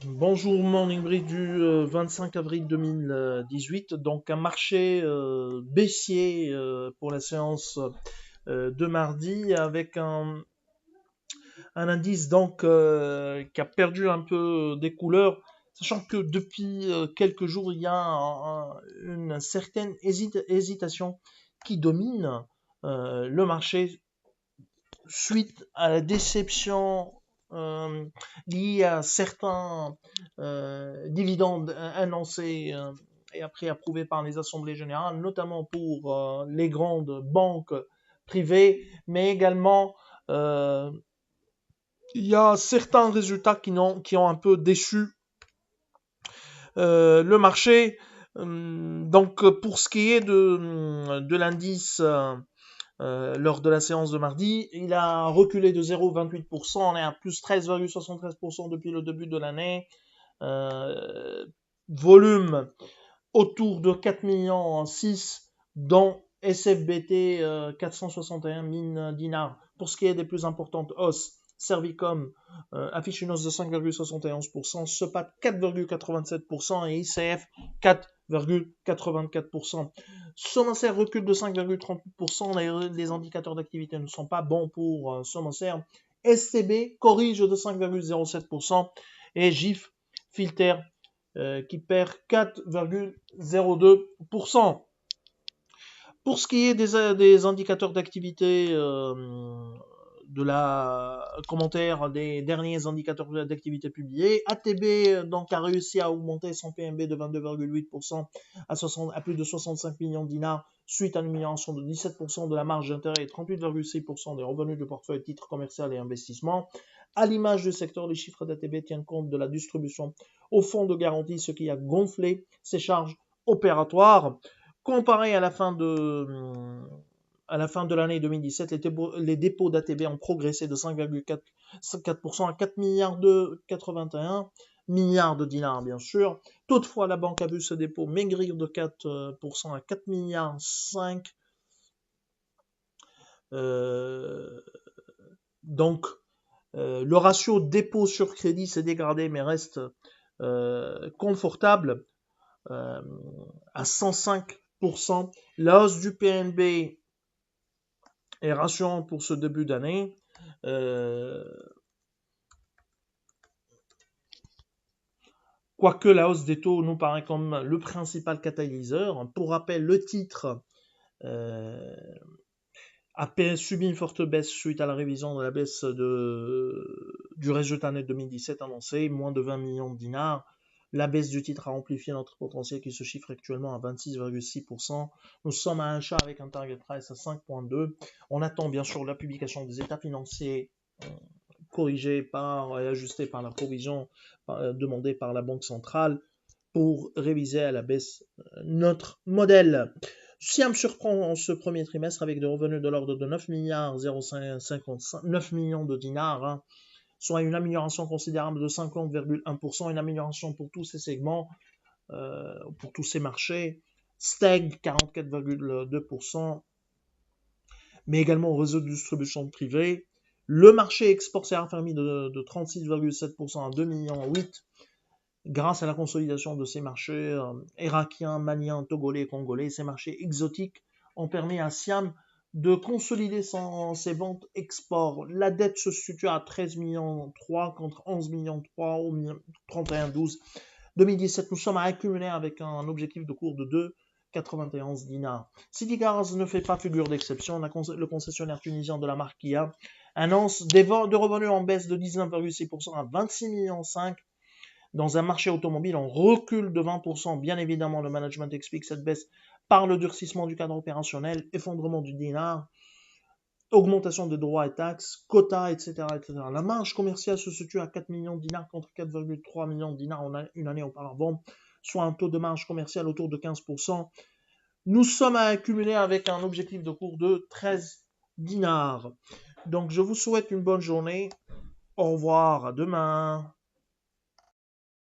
Bonjour, Morning Break du 25 avril 2018. Donc un marché baissier pour la séance de mardi avec un indice donc qui a perdu un peu des couleurs, sachant que depuis quelques jours il y a une certaine hésitation qui domine le marché suite à la déception euh, liée à certains dividendes annoncés et après approuvés par les assemblées générales, notamment pour les grandes banques privées, mais également euh, il y a certains résultats qui ont un peu déçu le marché. Donc pour ce qui est de l'indice lors de la séance de mardi. Il a reculé de 0,28%, on est à plus 13,73% depuis le début de l'année. Euh, Volume autour de 4 millions 6, dont SFBT 461 000 dinars. Pour ce qui est des plus importantes hausses, Servicom affiche une hausse de 5,71%, SEPAT 4,87% et ICF 4,84%. Somacer recule de 5,38%, les indicateurs d'activité ne sont pas bons pour Somacer. STB corrige de 5,07% et GIF Filter qui perd 4,02%. Pour ce qui est des indicateurs d'activité, de la commentaire des derniers indicateurs d'activité publiés, ATB donc a réussi à augmenter son PNB de 22,8% à plus de 65 millions de dinars suite à une amélioration de 17% de la marge d'intérêt et 38,6% des revenus de portefeuille titres commerciaux et investissements. À l'image du secteur, les chiffres d'ATB tiennent compte de la distribution au fonds de garantie, ce qui a gonflé ses charges opératoires. Comparé à la fin de l'année 2017, les dépôts d'ATB ont progressé de 5,4% à 4 milliards de 81 milliards de dinars, bien sûr. Toutefois, la banque a vu ce dépôt maigrir de 4% à 4 milliards 5. Donc, le ratio dépôt sur crédit s'est dégradé, mais reste confortable à 105%. La hausse du PNB est rassurante pour ce début d'année. Quoique la hausse des taux nous paraît comme le principal catalyseur. Pour rappel, le titre a subi une forte baisse suite à la révision de la baisse du résultat net 2017 annoncé, moins de 20 millions de dinars. La baisse du titre a amplifié notre potentiel qui se chiffre actuellement à 26,6%. Nous sommes à un chat avec un target price à 5,2. On attend bien sûr la publication des états financiers corrigés et ajustés par la provision demandée par la Banque centrale pour réviser à la baisse notre modèle. Siam surprend en ce premier trimestre avec des revenus de l'ordre de 9 milliards 9 millions de dinars, soit une amélioration considérable de 50,1%, une amélioration pour tous ces segments, pour tous ces marchés. Steg 44,2%, mais également au réseau de distribution privée. Le marché export s'est raffermi de 36,7% à 2 millions 8 grâce à la consolidation de ces marchés irakiens, maliens, togolais et congolais. Ces marchés exotiques ont permis à Siam de consolider ses ventes export. La dette se situe à 13 millions 3 contre 11 millions 3 au 31-12 2017. Nous sommes à accumuler avec un objectif de cours de 2,91 dinars. Citigars ne fait pas figure d'exception. Le concessionnaire tunisien de la marque Kia annonce des ventes de revenus en baisse de 19,6% à 26 millions 5. Dans un marché automobile, on recule de 20%. Bien évidemment, le management explique cette baisse par le durcissement du cadre opérationnel, effondrement du dinar, augmentation des droits et taxes, quotas, etc., etc. La marge commerciale se situe à 4 millions de dinars contre 4,3 millions de dinars une année auparavant, soit un taux de marge commerciale autour de 15%. Nous sommes à accumuler avec un objectif de cours de 13 dinars. Donc, je vous souhaite une bonne journée. Au revoir, à demain.